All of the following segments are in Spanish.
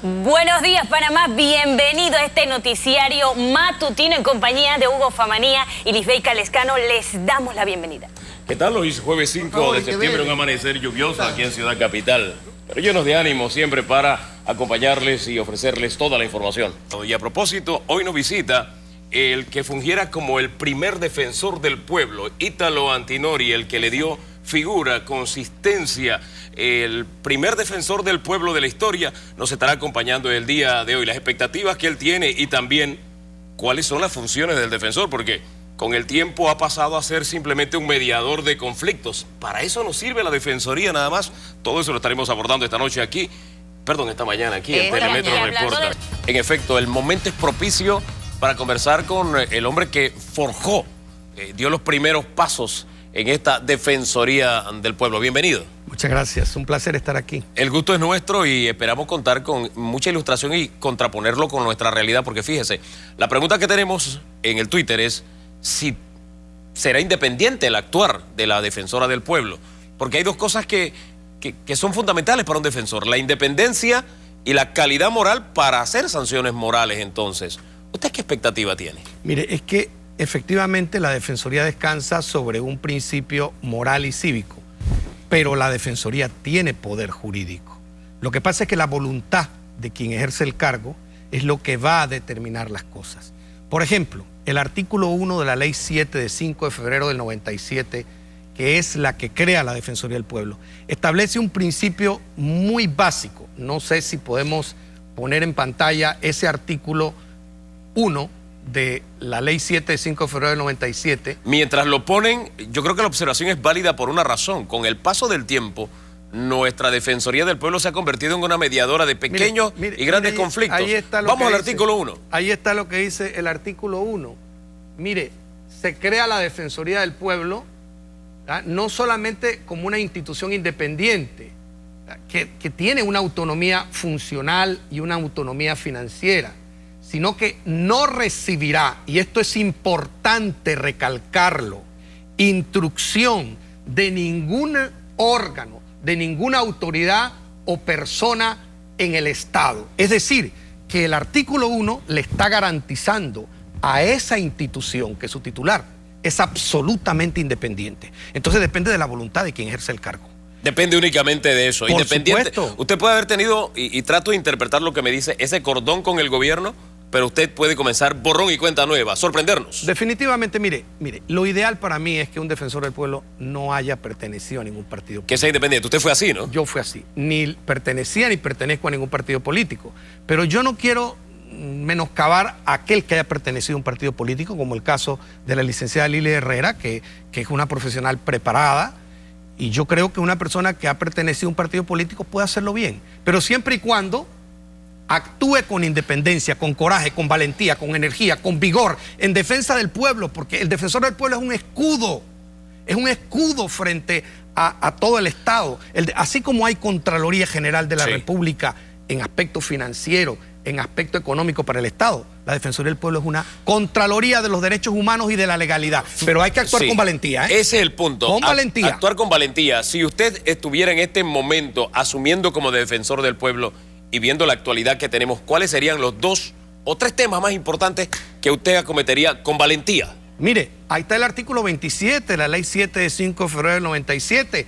Buenos días, Panamá. Bienvenido a este noticiario matutino en compañía de Hugo Famanía y Lisbeth Calescano. Les damos la bienvenida. ¿Qué tal? Hoy es jueves 5 de septiembre, un amanecer lluvioso aquí en Ciudad Capital, pero llenos de ánimo siempre para acompañarles y ofrecerles toda la información. Y a propósito, hoy nos visita el que fungiera como el primer defensor del pueblo, Ítalo Antinori, el que le dio figura, consistencia, el primer defensor del pueblo de la historia, nos estará acompañando el día de hoy. Las expectativas que él tiene y también cuáles son las funciones del defensor, porque con el tiempo ha pasado a ser simplemente un mediador de conflictos. Para eso nos sirve la Defensoría nada más. Todo eso lo estaremos abordando esta noche aquí, esta mañana aquí en Telemetro Reporta. En efecto, el momento es propicio para conversar con el hombre que forjó, dio los primeros pasos en esta Defensoría del Pueblo. Bienvenido. Muchas gracias, un placer estar aquí. El gusto es nuestro y esperamos contar con mucha ilustración y contraponerlo con nuestra realidad, porque fíjese, la pregunta que tenemos en el Twitter es si será independiente el actuar de la Defensora del Pueblo, porque hay dos cosas que son fundamentales para un defensor: la independencia y la calidad moral para hacer sanciones morales. Entonces, ¿usted qué expectativa tiene? Mire, es que efectivamente la Defensoría descansa sobre un principio moral y cívico, pero la Defensoría tiene poder jurídico. Lo que pasa es que la voluntad de quien ejerce el cargo es lo que va a determinar las cosas. Por ejemplo, el artículo 1 de la Ley 7 de 5 de febrero del 97, que es la que crea la Defensoría del Pueblo, establece un principio muy básico. No sé si podemos poner en pantalla ese artículo 1 de la Ley 7 de 5 de febrero del 97. Mientras lo ponen, yo creo que la observación es válida por una razón. Con el paso del tiempo, nuestra Defensoría del Pueblo se ha convertido en una mediadora de pequeños y grandes conflictos. Vamos al artículo 1. Ahí está lo que dice el artículo 1. Mire, se crea la Defensoría del Pueblo, no solamente como una institución independiente, que tiene una autonomía funcional y una autonomía financiera, sino que no recibirá, y esto es importante recalcarlo, instrucción de ningún órgano, de ninguna autoridad o persona en el Estado. Es decir, que el artículo 1 le está garantizando a esa institución que su titular es absolutamente independiente. Entonces depende de la voluntad de quien ejerce el cargo. Depende únicamente de eso. Por Independiente. supuesto. Usted puede haber tenido, y trato de interpretar lo que me dice, ese cordón con el gobierno, pero usted puede comenzar borrón y cuenta nueva, sorprendernos. Definitivamente, mire, lo ideal para mí es que un defensor del pueblo no haya pertenecido a ningún partido político. Que sea independiente. Usted fue así, ¿no? Yo fui así. Ni pertenecía ni pertenezco a ningún partido político. Pero yo no quiero menoscabar a aquel que haya pertenecido a un partido político, como el caso de la licenciada Lili Herrera, que es una profesional preparada, y yo creo que una persona que ha pertenecido a un partido político puede hacerlo bien, pero siempre y cuando actúe con independencia, con coraje, con valentía, con energía, con vigor, en defensa del pueblo, porque el defensor del pueblo es un escudo frente a todo el Estado. Así como hay Contraloría General de la República en aspecto financiero, en aspecto económico para el Estado, la Defensoría del Pueblo es una Contraloría de los Derechos Humanos y de la legalidad. Pero hay que actuar con valentía, ¿eh? Ese es el punto. Con valentía. Actuar con valentía. Si usted estuviera en este momento asumiendo como defensor del pueblo y viendo la actualidad que tenemos, ¿cuáles serían los 2 o 3 temas más importantes que usted acometería con valentía? Mire, ahí está el artículo 27 de la Ley 7 de 5 de febrero del 97.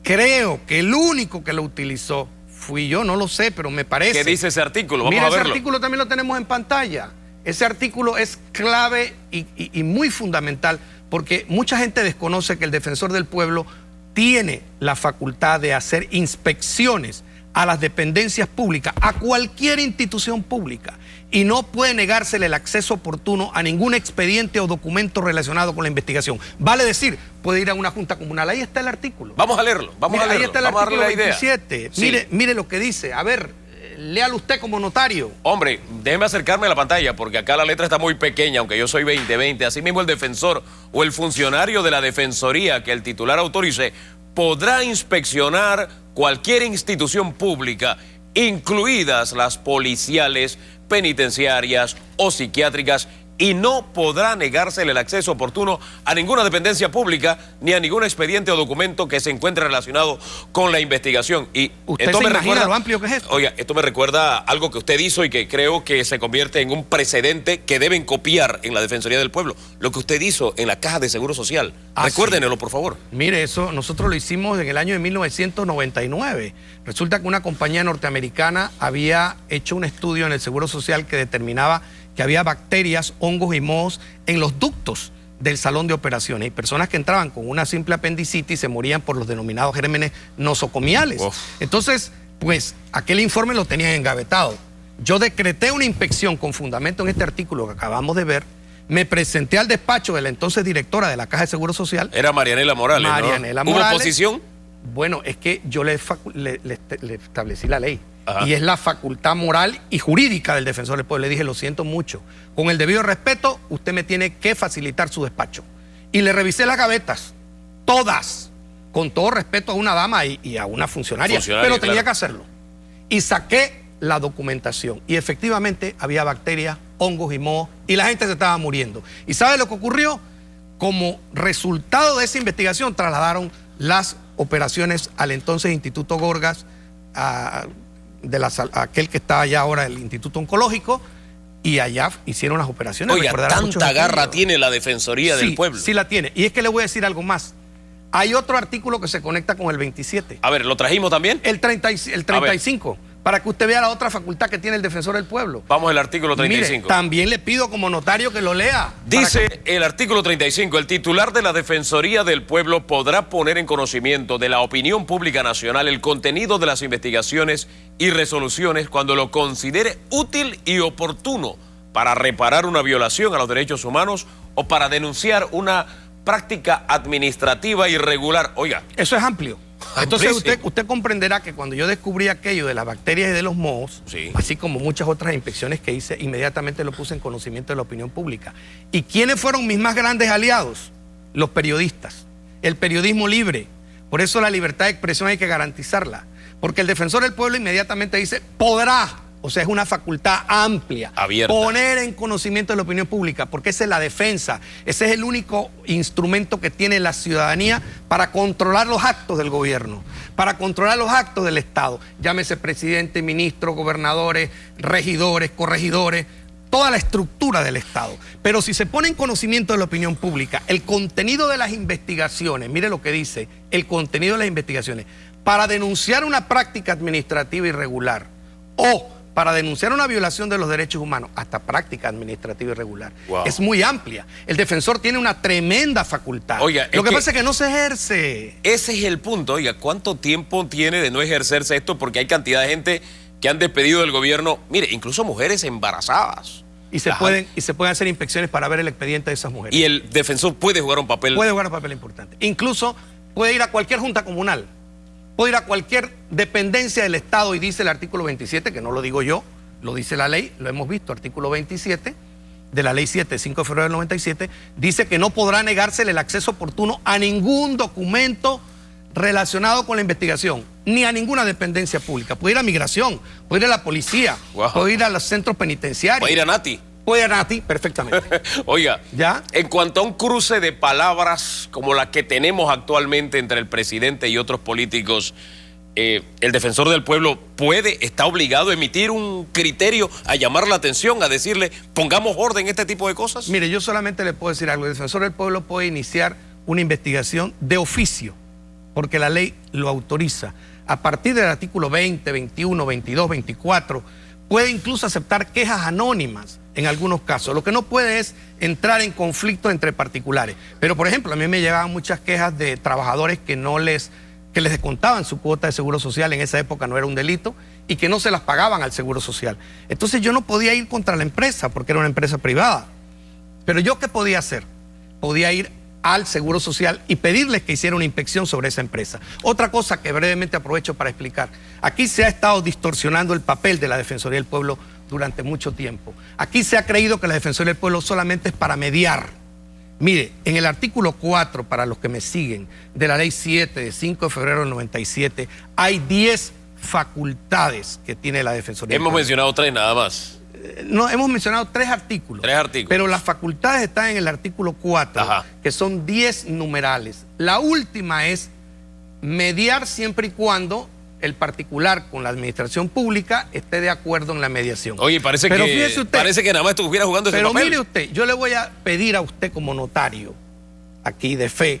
Creo que el único que lo utilizó fui yo, no lo sé, pero me parece. ¿Qué dice ese artículo? Vamos a verlo. Ese artículo también lo tenemos en pantalla. Ese artículo es clave y muy fundamental, porque mucha gente desconoce que el defensor del pueblo tiene la facultad de hacer inspecciones a las dependencias públicas, a cualquier institución pública, y no puede negársele el acceso oportuno a ningún expediente o documento relacionado con la investigación. Vale decir, puede ir a una junta comunal. Ahí está el artículo. Vamos a leerlo, vamos a leerlo. Ahí está el artículo 27. Mire lo que dice. A ver, léalo usted como notario. Hombre, déjeme acercarme a la pantalla, porque acá la letra está muy pequeña, aunque yo soy 2020. Asimismo, el defensor o el funcionario de la Defensoría que el titular autorice podrá inspeccionar cualquier institución pública, incluidas las policiales, penitenciarias o psiquiátricas, y no podrá negársele el acceso oportuno a ninguna dependencia pública ni a ningún expediente o documento que se encuentre relacionado con la investigación. Y ¿Usted esto se me imagina recuerda lo amplio que es esto? Oiga, esto me recuerda algo que usted hizo y que creo que se convierte en un precedente que deben copiar en la Defensoría del Pueblo. Lo que usted hizo en la Caja de Seguro Social. Recuérdenlo, por favor. Mire, eso nosotros lo hicimos en el año de 1999. Resulta que una compañía norteamericana había hecho un estudio en el Seguro Social que determinaba que había bacterias, hongos y mohos en los ductos del salón de operaciones y personas que entraban con una simple apendicitis se morían por los denominados gérmenes nosocomiales. Entonces, pues aquel informe lo tenían engavetado. Yo decreté una inspección con fundamento en este artículo que acabamos de ver, me presenté al despacho de la entonces directora de la Caja de Seguro Social. Era Marianela Morales, Marianela ¿no? Morales. ¿Hubo oposición? Bueno, es que yo le establecí la ley. Ajá. Y es la facultad moral y jurídica del defensor del pueblo. Le dije, lo siento mucho. Con el debido respeto, usted me tiene que facilitar su despacho. Y le revisé las gavetas, todas, con todo respeto a una dama y a una funcionaria, pero tenía que hacerlo. Y saqué la documentación. Y efectivamente había bacterias, hongos y mohos, y la gente se estaba muriendo. ¿Y sabe lo que ocurrió? Como resultado de esa investigación, trasladaron las operaciones al entonces Instituto Gorgas, aquel que está allá ahora, el Instituto Oncológico, y allá hicieron las operaciones. Oiga, tanta garra tiene la Defensoría del Pueblo. Sí la tiene. Y es que le voy a decir algo más. Hay otro artículo que se conecta con el 27. A ver, ¿lo trajimos también? El 35, para que usted vea la otra facultad que tiene el Defensor del Pueblo. Vamos al artículo 35. Mire, también le pido como notario que lo lea. Dice el artículo 35, el titular de la Defensoría del Pueblo podrá poner en conocimiento de la opinión pública nacional el contenido de las investigaciones y resoluciones cuando lo considere útil y oportuno para reparar una violación a los derechos humanos o para denunciar una práctica administrativa irregular. Oiga. Eso es amplio. Entonces usted comprenderá que cuando yo descubrí aquello de las bacterias y de los mohos, así como muchas otras inspecciones que hice, inmediatamente lo puse en conocimiento de la opinión pública. ¿Y quiénes fueron mis más grandes aliados? Los periodistas, el periodismo libre. Por eso la libertad de expresión hay que garantizarla. Porque el Defensor del Pueblo inmediatamente dice, podrá, o sea, es una facultad amplia, abierta, poner en conocimiento de la opinión pública, porque esa es la defensa, ese es el único instrumento que tiene la ciudadanía para controlar los actos del gobierno, para controlar los actos del Estado, llámese presidente, ministro, gobernadores, regidores, corregidores, toda la estructura del Estado. Pero si se pone en conocimiento de la opinión pública, el contenido de las investigaciones, mire lo que dice, el contenido de las investigaciones, para denunciar una práctica administrativa irregular o para denunciar una violación de los derechos humanos, hasta práctica administrativa irregular. Wow. Es muy amplia. El defensor tiene una tremenda facultad. Oiga, lo que pasa es que no se ejerce. Ese es el punto. Oiga, ¿cuánto tiempo tiene de no ejercerse esto? Porque hay cantidad de gente que han despedido del gobierno, mire, incluso mujeres embarazadas. Y se pueden hacer inspecciones para ver el expediente de esas mujeres. Y el defensor puede jugar un papel. Puede jugar un papel importante. Incluso puede ir a cualquier junta comunal. Puede ir a cualquier dependencia del Estado y dice el artículo 27, que no lo digo yo, lo dice la ley, lo hemos visto, artículo 27 de la ley 7, 5 de febrero del 97, dice que no podrá negársele el acceso oportuno a ningún documento relacionado con la investigación, ni a ninguna dependencia pública. Puede ir a migración, puede ir a la policía, puede ir a los centros penitenciarios. Puede ir a Nati. Puede ir a Nati, perfectamente. Oiga, ¿ya? En cuanto a un cruce de palabras como la que tenemos actualmente entre el presidente y otros políticos, el Defensor del Pueblo está obligado a emitir un criterio, a llamar la atención, a decirle, pongamos orden en este tipo de cosas. Mire, yo solamente le puedo decir algo. El Defensor del Pueblo puede iniciar una investigación de oficio, porque la ley lo autoriza. A partir del artículo 20, 21, 22, 24, puede incluso aceptar quejas anónimas en algunos casos. Lo que no puede es entrar en conflicto entre particulares. Pero, por ejemplo, a mí me llegaban muchas quejas de trabajadores que les descontaban su cuota de seguro social, en esa época no era un delito, y que no se las pagaban al seguro social. Entonces yo no podía ir contra la empresa, porque era una empresa privada. Pero yo, ¿qué podía hacer? Podía ir al Seguro Social y pedirles que hiciera una inspección sobre esa empresa. Otra cosa que brevemente aprovecho para explicar. Aquí se ha estado distorsionando el papel de la Defensoría del Pueblo durante mucho tiempo. Aquí se ha creído que la Defensoría del Pueblo solamente es para mediar. Mire, en el artículo 4, para los que me siguen, de la ley 7 de 5 de febrero del 97, hay 10 facultades que tiene la Defensoría del Pueblo. Hemos mencionado 3 nada más. no, hemos mencionado 3 artículos. 3 artículos. Pero las facultades están en el artículo 4, Ajá. que son 10 numerales. La última es mediar siempre y cuando el particular con la administración pública esté de acuerdo en la mediación. Oye, parece que nada más estuviera jugando ese papel. Pero mire usted, yo le voy a pedir a usted como notario, aquí de fe,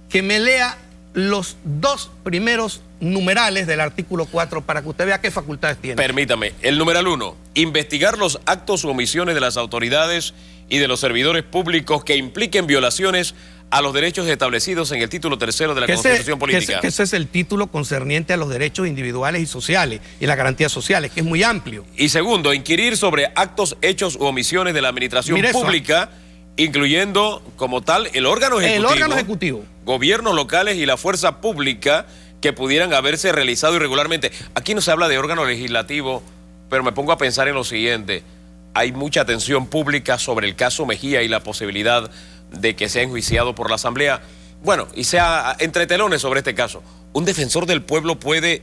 que me lea los 2 primeros numerales del artículo 4 para que usted vea qué facultades tiene. Permítame, el numeral 1, investigar los actos u omisiones de las autoridades y de los servidores públicos que impliquen violaciones a los derechos establecidos en el título 3 de la Constitución Política. Que ese es el título concerniente a los derechos individuales y sociales y las garantías sociales, que es muy amplio. Y segundo, inquirir sobre actos, hechos u omisiones de la administración pública, incluyendo como tal el órgano ejecutivo, gobiernos locales y la fuerza pública que pudieran haberse realizado irregularmente. Aquí no se habla de órgano legislativo, pero me pongo a pensar en lo siguiente. Hay mucha atención pública sobre el caso Mejía y la posibilidad de que sea enjuiciado por la Asamblea. Bueno, y sea entre telones sobre este caso. ¿Un defensor del pueblo puede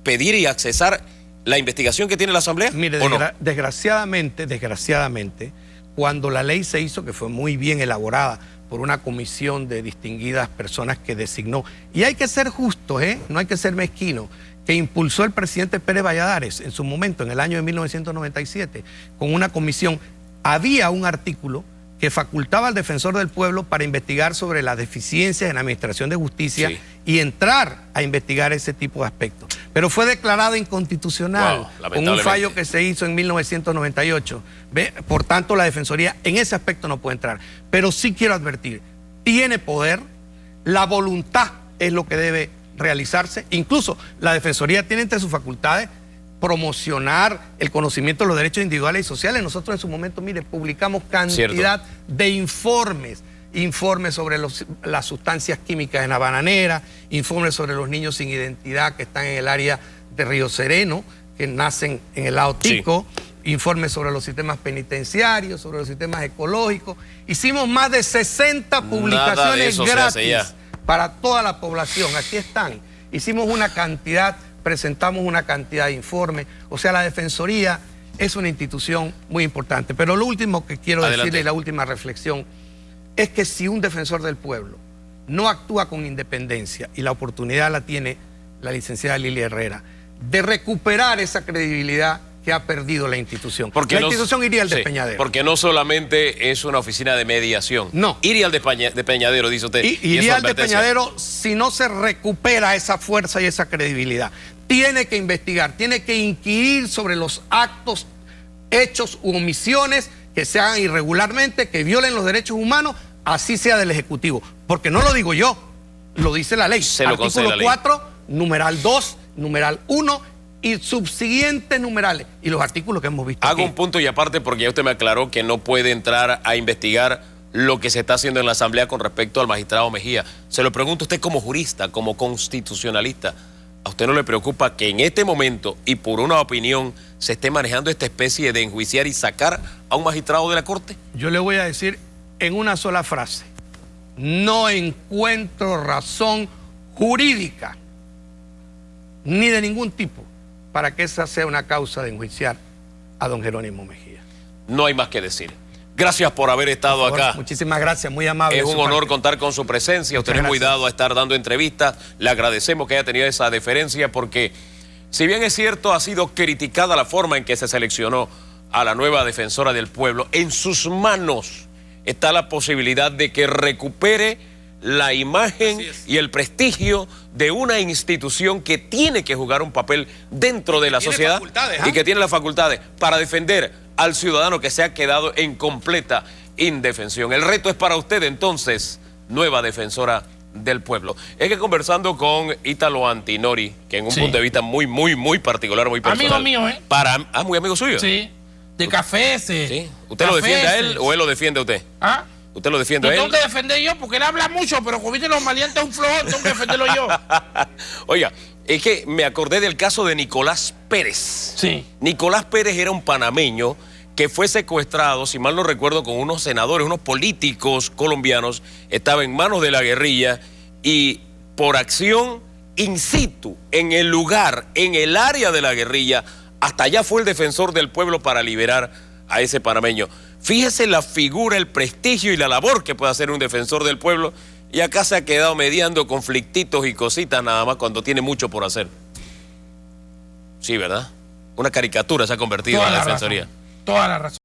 pedir y accesar la investigación que tiene la Asamblea? Mire, ¿o no? desgraciadamente, cuando la ley se hizo, que fue muy bien elaborada por una comisión de distinguidas personas que designó, y hay que ser justo, no hay que ser mezquino, que impulsó el presidente Pérez Valladares en su momento, en el año de 1997, con una comisión, había un artículo que facultaba al defensor del pueblo para investigar sobre las deficiencias en la administración de justicia y entrar a investigar ese tipo de aspectos. Pero fue declarado inconstitucional con un fallo que se hizo en 1998. Por tanto, la Defensoría en ese aspecto no puede entrar. Pero sí quiero advertir, tiene poder, la voluntad es lo que debe realizarse. Incluso la Defensoría tiene entre sus facultades promocionar el conocimiento de los derechos individuales y sociales. Nosotros en su momento, mire, publicamos cantidad de informes sobre las sustancias químicas en la bananera, informes sobre los niños sin identidad que están en el área de Río Sereno, que nacen en el lado Tico, informes sobre los sistemas penitenciarios, sobre los sistemas ecológicos. Hicimos más de 60 publicaciones gratis para toda la población. Aquí están. Hicimos presentamos una cantidad de informes. O sea, la Defensoría es una institución muy importante. Pero lo último que quiero decirle, y la última reflexión, es que si un defensor del pueblo no actúa con independencia, y la oportunidad la tiene la licenciada Lili Herrera, de recuperar esa credibilidad que ha perdido la institución. La institución iría al despeñadero. Porque no solamente es una oficina de mediación. No. Iría al despeñadero, dice usted. Iría al despeñadero si no se recupera esa fuerza y esa credibilidad. Tiene que investigar, tiene que inquirir sobre los actos, hechos u omisiones que se hagan irregularmente, que violen los derechos humanos, así sea del Ejecutivo. Porque no lo digo yo, lo dice la ley. Artículo 4, numeral 2, numeral 1 y subsiguientes numerales y los artículos que hemos visto. Hago un punto y aparte porque ya usted me aclaró que no puede entrar a investigar lo que se está haciendo en la Asamblea con respecto al magistrado Mejía. Se lo pregunto a usted como jurista, como constitucionalista. ¿A usted no le preocupa que en este momento y por una opinión se esté manejando esta especie de enjuiciar y sacar a un magistrado de la Corte? Yo le voy a decir en una sola frase: no encuentro razón jurídica ni de ningún tipo para que esa sea una causa de enjuiciar a don Jerónimo Mejía. No hay más que decir. Gracias por haber estado acá. Muchísimas gracias, muy amable. Es un honor contar con su presencia. Usted es muy dado a estar dando entrevistas. Le agradecemos que haya tenido esa deferencia porque, si bien es cierto, ha sido criticada la forma en que se seleccionó a la nueva defensora del pueblo, en sus manos está la posibilidad de que recupere la imagen y el prestigio de una institución que tiene que jugar un papel dentro de la sociedad y que tiene las facultades para defender al ciudadano que se ha quedado en completa indefensión. El reto es para usted entonces, nueva defensora del pueblo. Es que conversando con Ítalo Antinori, que en un punto de vista muy particular, muy personal. Amigo mío, muy amigo suyo. Sí, de café ese. Sí. ¿Usted lo defiende a él o él lo defiende a usted? ¿Ah? ¿Usted lo defiende a él? Yo tengo que defender yo porque él habla mucho, pero como viste los maleantes un flojón, tengo que defenderlo yo. Oiga, es que me acordé del caso de Nicolás Pérez. Sí. Nicolás Pérez era un panameño que fue secuestrado, si mal no recuerdo, con unos senadores, unos políticos colombianos, estaba en manos de la guerrilla y por acción in situ, en el lugar, en el área de la guerrilla, Hasta allá fue el defensor del pueblo para liberar a ese panameño. Fíjese la figura, el prestigio y la labor que puede hacer un defensor del pueblo, y acá se ha quedado mediando conflictitos y cositas nada más cuando tiene mucho por hacer. Sí, ¿verdad? Una caricatura se ha convertido en la defensoría. Toda la razón.